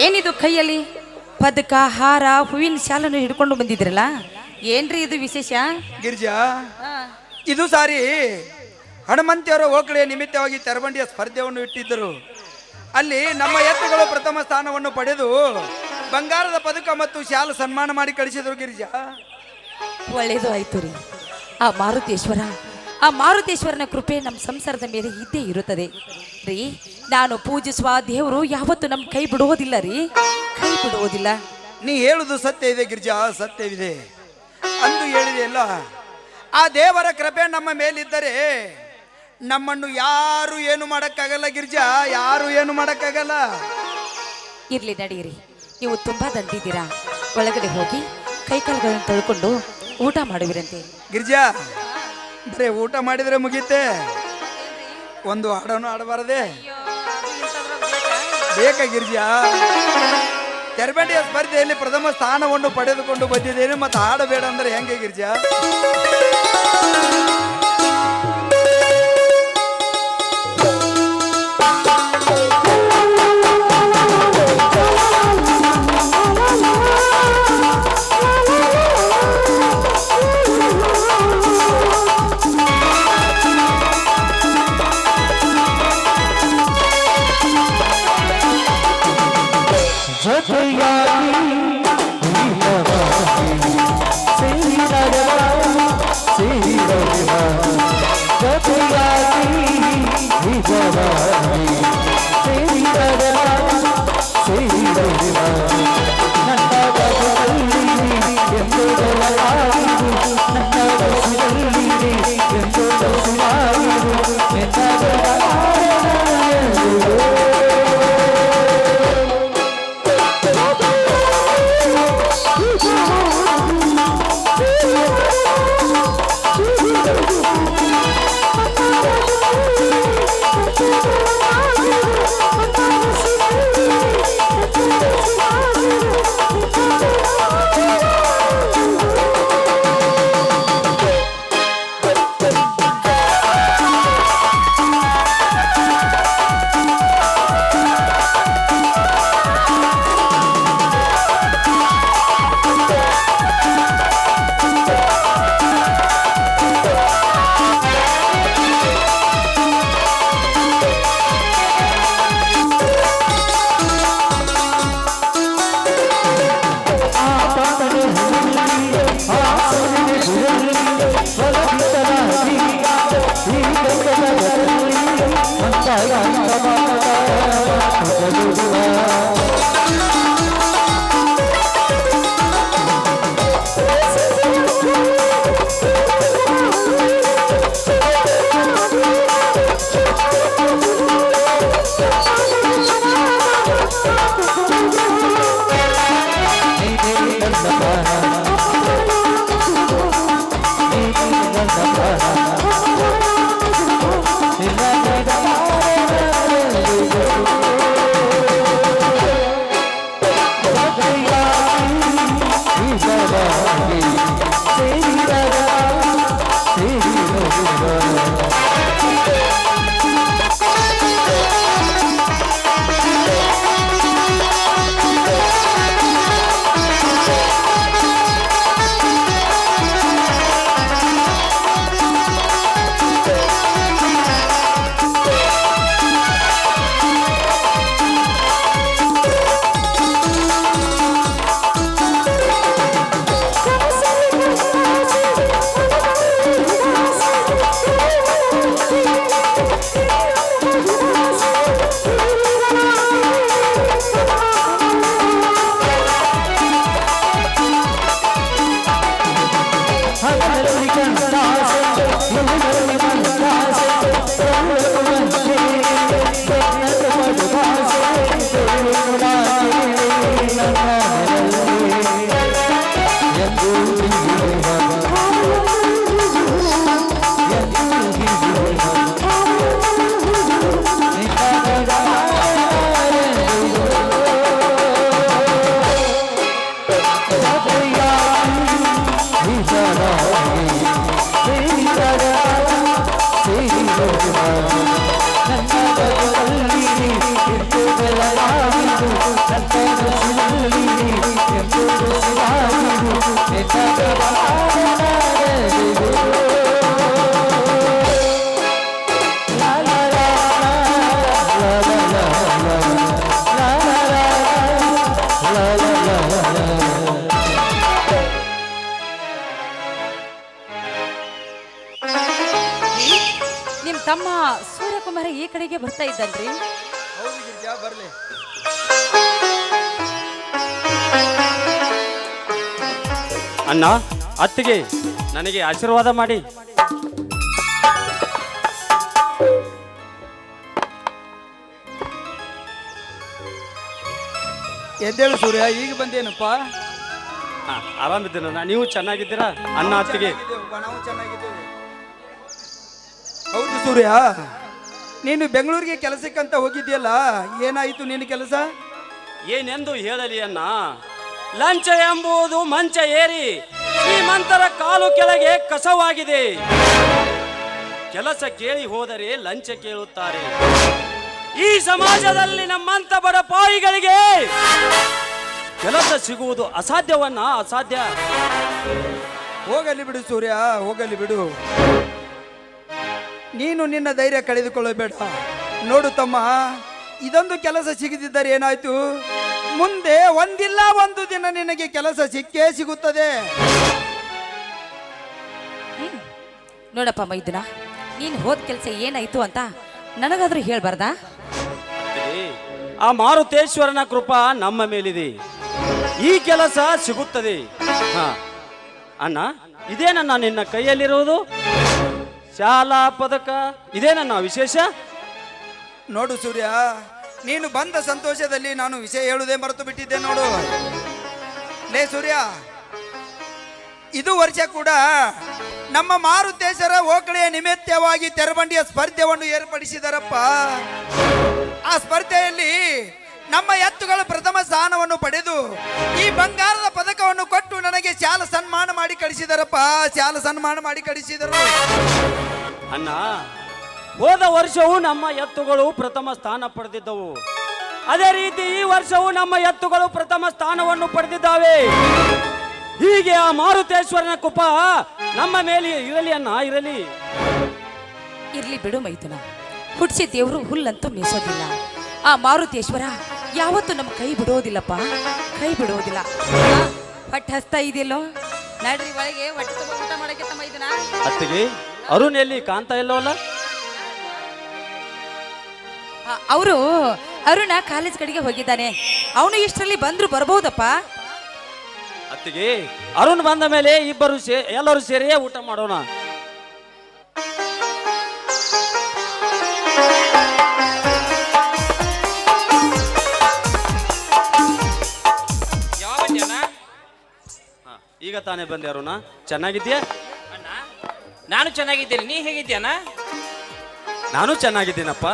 ಏನಿದು ಕೈಯಲ್ಲಿ ಪದಕ ಹಾರ ಹೂವಿನ ಶಾಲನ್ನು ಹಿಡ್ಕೊಂಡು ಬಂದಿದ್ರಲ್ಲ, ಏನ್ರಿ ಇದು ವಿಶೇಷ? ಗಿರಿಜಾ, ಇದು ಸಾರಿ ಹನುಮಂತಿಯವರ ಓಕಳೆಯ ನಿಮಿತ್ತವಾಗಿ ತೆರಬಂಡಿಯ ಸ್ಪರ್ಧೆಯನ್ನು ಇಟ್ಟಿದ್ದರು. ಅಲ್ಲಿ ನಮ್ಮ ಎತ್ತುಗಳು ಪ್ರಥಮ ಸ್ಥಾನವನ್ನು ಪಡೆದು ಬಂಗಾರದ ಪದಕ ಮತ್ತು ಶಾಲು ಸನ್ಮಾನ ಮಾಡಿ ಕಳಿಸಿದರು. ಗಿರಿಜಾ, ಒಳ್ಳೇದು ಆಯ್ತು ರೀ. ಆ ಮಾರುತೇಶ್ವರನ ಕೃಪೆ ನಮ್ಮ ಸಂಸಾರದ ಮೇಲೆ ಇದ್ದೇ ಇರುತ್ತದೆ ರೀ. ನಾನು ಪೂಜಿಸುವ ದೇವರು ಯಾವತ್ತು ನಮ್ಮ ಕೈ ಬಿಡುವುದಿಲ್ಲ ರೀ, ಕೈ ಬಿಡುವುದಿಲ್ಲ. ನೀ ಹೇಳುದು ಸತ್ಯ ಇದೆ ಗಿರಿಜಾ, ಸತ್ಯವಿದೆ. ಅಂದು ಹೇಳಿದೆಯಲ್ಲ, ಆ ದೇವರ ಕೃಪೆ ನಮ್ಮ ಮೇಲಿದ್ದರೆ ನಮ್ಮನ್ನು ಯಾರು ಏನು ಮಾಡಕ್ಕಾಗಲ್ಲ ಗಿರಿಜಾ, ಯಾರು ಏನು ಮಾಡಕ್ಕಾಗಲ್ಲ. ಇರ್ಲಿ ನಡೀರಿ, ನೀವು ತುಂಬಾ ದಂಡಿದ್ದೀರಾ. ಒಳಗಡೆ ಹೋಗಿ ಕೈಕಾಲುಗಳನ್ನು ತೊಳ್ಕೊಂಡು ಊಟ ಮಾಡುವಿರಂತೆ. ಗಿರಿಜಾ, ಬರೇ ಊಟ ಮಾಡಿದ್ರೆ ಮುಗೀತೆ, ಒಂದು ಹಾಡನ್ನು ಆಡಬಾರದೆ? ಬೇಕ ಗಿರಿಜಾ? ತೆರಬೇಟಿಯ ಸ್ಪರ್ಧೆಯಲ್ಲಿ ಪ್ರಥಮ ಸ್ಥಾನವನ್ನು ಪಡೆದುಕೊಂಡು ಬಂದಿದ್ದೇನೆ, ಮತ್ತೆ ಹಾಡಬೇಡ ಅಂದ್ರೆ ಹೆಂಗೆ ಗಿರಿಜಾ? ತಮ್ಮ ಸೂರ್ಯಕುಮಾರ ಈ ಕಡೆಗೆ ಬರ್ತಾ ಇದ್ದನ್ರಿ. ಹೌದು ಗಿರಿಜಾ, ಬರ್ಲಿ. ಅಣ್ಣ, ಅತ್ತಿಗೆ ನನಗೆ ಆಶೀರ್ವಾದ ಮಾಡಿ. ಎದ್ದೇಳು ಸೂರ್ಯ, ಈಗ ಬಂದೇನಪ್ಪ? ಆರಾಮಿದ್ದೀನ. ನೀವು ಚೆನ್ನಾಗಿದ್ದೀರಾ ಅಣ್ಣ ಅತ್ತಿಗೆ? ನಾವು ಚೆನ್ನಾಗಿದ್ದೇವೆ. ಹೌದು ಸೂರ್ಯ, ನೀನು ಬೆಂಗಳೂರಿಗೆ ಕೆಲಸಕ್ಕಂತ ಹೋಗಿದ್ಯಲ್ಲ, ಏನಾಯಿತು ನಿನ್ನ ಕೆಲಸ? ಏನೆಂದು ಹೇಳಲಿ ಅಣ್ಣ, ಲಂಚ ಎಂಬುದು ಮಂಚ ಏರಿ ಶ್ರೀಮಂತರ ಕಾಲು ಕೆಳಗೆ ಕಸವಾಗಿದೆ. ಕೆಲಸ ಕೇಳಿ ಹೋದರೆ ಲಂಚ ಕೇಳುತ್ತಾರೆ. ಈ ಸಮಾಜದಲ್ಲಿ ನಮ್ಮಂತ ಬಡಪಾಯಿಗಳಿಗೆ ಕೆಲಸ ಸಿಗುವುದು ಅಸಾಧ್ಯವನ್ನ, ಅಸಾಧ್ಯ. ಹೋಗಲಿ ಬಿಡು ಸೂರ್ಯ, ಹೋಗಲಿ ಬಿಡು. ನೀನು ನಿನ್ನ ಧೈರ್ಯ ಕಳೆದುಕೊಳ್ಳಬೇಡ. ನೋಡು ತಮ್ಮ, ಇದೊಂದು ಕೆಲಸ ಸಿಗದಿದ್ದರೆ ಏನಾಯ್ತು, ಮುಂದೆ ಒಂದಿಲ್ಲ ಒಂದು ದಿನ ನಿನಗೆ ಕೆಲಸ ಸಿಕ್ಕೇ ಸಿಗುತ್ತದೆ. ನೋಡಪ್ಪ ಮೈದುನ, ನೀನು ಹೋದ ಕೆಲಸ ಏನಾಯ್ತು ಅಂತ ನನಗಾದ್ರೂ ಹೇಳ್ಬಾರ್ದಾ? ಆ ಮಾರುತೇಶ್ವರನ ಕೃಪಾ ನಮ್ಮ ಮೇಲಿದೆ. ಈ ಕೆಲಸ ಸಿಗುತ್ತದೆ. ಹಾ ಅಣ್ಣ, ಇದೇನನ್ನ ನಿನ್ನ ಕೈಯಲ್ಲಿರುವುದು? ಶಾಲಾ ಪದಕ ಇದೇನನ್ನ ವಿಶೇಷ? ನೋಡು ಸೂರ್ಯ, ನೀನು ಬಂದ ಸಂತೋಷದಲ್ಲಿ ನಾನು ವಿಷಯ ಹೇಳುವುದೇ ಮರೆತು ಬಿಟ್ಟಿದ್ದೆ ನೋಡು. ಲೇ ಸೂರ್ಯ, ಇದು ವರ್ಷ ಕೂಡ ನಮ್ಮ ಮಾರುತೇಶ್ವರ ಓಕಳೆಯ ನಿಮಿತ್ತವಾಗಿ ತೆರಬಂಡಿಯ ಸ್ಪರ್ಧೆಯನ್ನು ಏರ್ಪಡಿಸಿದರಪ್ಪ. ಆ ಸ್ಪರ್ಧೆಯಲ್ಲಿ ನಮ್ಮ ಎತ್ತುಗಳು ಪ್ರಥಮ ಸ್ಥಾನವನ್ನು ಪಡೆದು ಈ ಬಂಗಾರದ ಪದಕವನ್ನು ಕೊಟ್ಟು ನನಗೆ ಶಾಲ ಸನ್ಮಾನ ಮಾಡಿ ಕಳಿಸಿದರಪ್ಪ, ಶಾಲ ಸನ್ಮಾನ ಮಾಡಿ ಕಳಿಸಿದರು. ಅಣ್ಣ, ಹೋದ ವರ್ಷವೂ ನಮ್ಮ ಎತ್ತುಗಳು ಪ್ರಥಮ ಸ್ಥಾನ ಪಡೆದಿದ್ದವು. ಅದೇ ರೀತಿ ಈ ವರ್ಷವೂ ನಮ್ಮ ಎತ್ತುಗಳು ಪ್ರಥಮ ಸ್ಥಾನವನ್ನು ಪಡೆದಿದ್ದಾವೆ. ಹೀಗೆ ಆ ಮಾರುತೇಶ್ವರನ ಕೃಪ ನಮ್ಮ ಮೇಲೆ ಇರಲಿ ಅಣ್ಣ, ಇರಲಿ. ಇರ್ಲಿ ಬಿಡು ಮೈದುನ, ಹುಟ್ಟಿಸಿ ದೇವರು ಹುಲ್ಲಂತೂ ಮೇಸೋದಿಲ್ಲ. ಆ ಮಾರುತೇಶ್ವರ ಯಾವತ್ತೂ ನಮ್ಮ ಕೈ ಬಿಡೋದಿಲ್ಲಪ್ಪ, ಕೈ ಬಿಡೋದಿಲ್ಲ. ಹೊಟ್ಟೆ ಹಸ್ತಾ ಇದೆಯಲ್ಲೋ, ನಡ್ರಿ ಒಳಗೆ ಹೊಟ್ಟೆ ತುಂಬ ಊಟ ಮಾಡಕ್ಕೆ ತಮ್ಮ ಮೈದುನ. ಅತ್ತಿಗೆ, ಅರುಣ್ ಎಲ್ಲಿ ಕಾಣ್ತಾ ಇಲ್ಲವಲ್ಲ? ಅವರು ಅರುಣ ಕಾಲೇಜ್ ಕಡೆಗೆ ಹೋಗಿದ್ದಾನೆ. ಅವನು ಇಷ್ಟರಲ್ಲಿ ಬಂದ್ರು ಬರ್ಬಹುದಪ್ಪ. ಅತ್ತಿಗೆ, ಅರುಣ್ ಬಂದ ಮೇಲೆ ಇಬ್ಬರು ಎಲ್ಲರೂ ಸೇರಿಯೇ ಊಟ ಮಾಡೋಣ. ಈಗ ತಾನೇ ಬಂದೆ ಅರುಣ, ಚೆನ್ನಾಗಿದ್ಯಾ? ಅಣ್ಣ, ನಾನು ಚೆನ್ನಾಗಿದ್ದೇನೆ. ನೀ ಹೇಗಿದ್ಯಾನ? ನಾನು ಚೆನ್ನಾಗಿದ್ದೀನಪ್ಪ.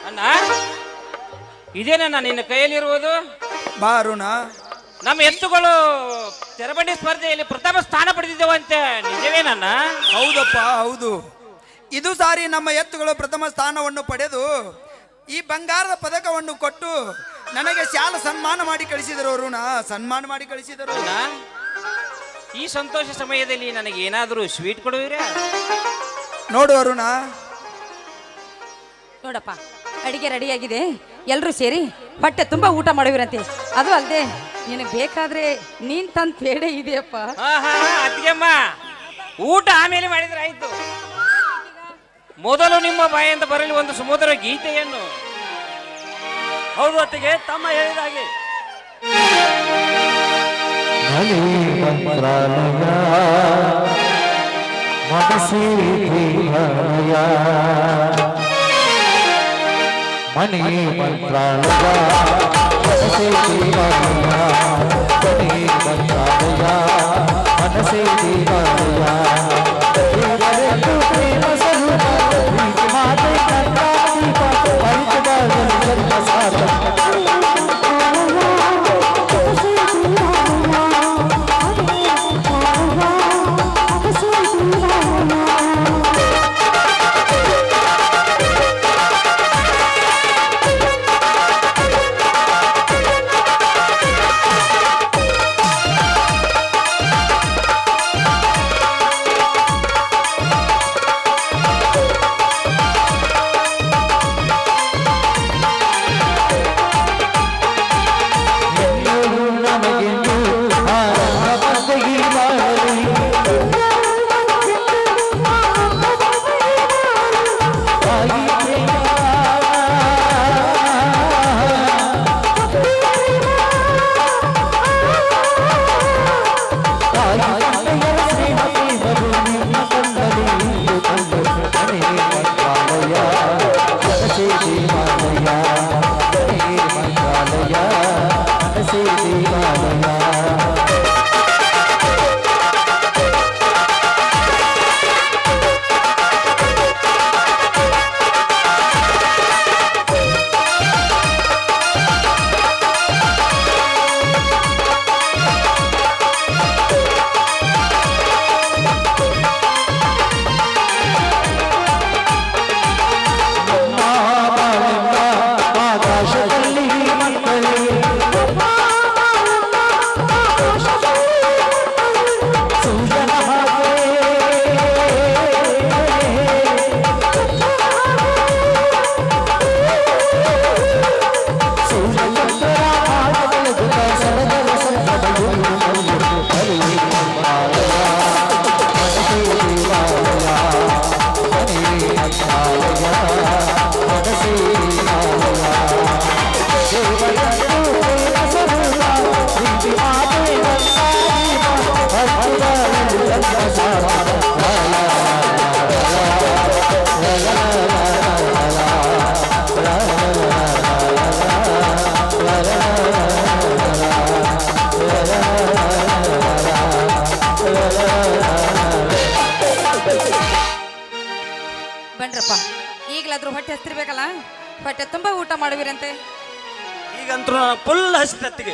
ಅಣ್ಣ, ಇದೇನಣ್ಣ ನಿನ್ನ ಕೈಯಲ್ಲಿರುವುದು? ಬಾ ಅರುಣ. ನಮ್ಮ ಎತ್ತುಗಳು ತೆರಬಂಡಿ ಸ್ಪರ್ಧೆಯಲ್ಲಿ ಪ್ರಥಮ ಸ್ಥಾನ ಪಡೆದಿದ್ದೇವಂತೆ, ನಿಜವೇನಣ್ಣ? ಹೌದಪ್ಪ, ಹೌದು. ಇದು ಸಾರಿ ನಮ್ಮ ಎತ್ತುಗಳು ಪ್ರಥಮ ಸ್ಥಾನವನ್ನು ಪಡೆದು ಈ ಬಂಗಾರದ ಪದಕವನ್ನು ಕೊಟ್ಟು ನನಗೆ ಶಾಲ ಸನ್ಮಾನ ಮಾಡಿ ಕಳಿಸಿದರು ಅರುಣ, ಸನ್ಮಾನ ಮಾಡಿ ಕಳಿಸಿದರು. ಅಣ್ಣ, ಈ ಸಂತೋಷ ಸಮಯದಲ್ಲಿ ನನಗೆ ಏನಾದರೂ ಸ್ವೀಟ್ ಕೊಡುವಿರಾ? ನೋಡು ಅರುಣ, ನೋಡಪ್ಪ, ಅಡಿಗೆ ರೆಡಿಯಾಗಿದೆ. ಎಲ್ಲರೂ ಸೇರಿ ಹೊಟ್ಟೆ ತುಂಬ ಊಟ ಮಾಡುವಿರಂತೆ. ಅದು ಅಲ್ಲದೆ ನಿನಗೆ ಬೇಕಾದ್ರೆ ನೀನ್ ತಂದು ಬೇಡ ಇದೆಯಪ್ಪ. ಅತ್ತಿಗೆಮ್ಮ, ಊಟ ಆಮೇಲೆ ಮಾಡಿದ್ರೆ ಆಯ್ತು. ಮೊದಲು ನಿಮ್ಮ ಬಾಯಿಂದ ಬರಲಿ ಒಂದು ಸುಮಧುರ ಗೀತೆಯನ್ನು. ಹೌದು ಅತ್ತಿಗೆ, ತಮ್ಮ ಹೇಳಿದಾಗೆ. ಮಣಿ ಮಂತ್ರಾಲಯ ಮನಸೇ ದೇವಾಲಯ, ಮಣಿ ಮಂತ್ರಾಲಯ ಮನಸೇ ದೇವಾಲಯ, ದೇವರೆಂದು ಪ್ರೇಮ ಸ್ವರೂಪ ಪ್ರೀತಿ ಮಾತೆ ಕರ್ನಾಟಕ ಪರಿಚಯದಲ್ಲಿ ಜನ್ಮ ಸಾಧಕ. ಬನ್ರಪ್ಪ, ಈಗಲಾದ್ರೂ ಹೊಟ್ಟೆ ಹಸ್ತಿರ್ಬೇಕಲ್ಲ, ಹೊಟ್ಟೆ ತುಂಬ ಊಟ ಮಾಡುವಿರಂತೆ. ಈಗಂತೂ ಫುಲ್ ಹಸಿದತ್ತಿಗೆ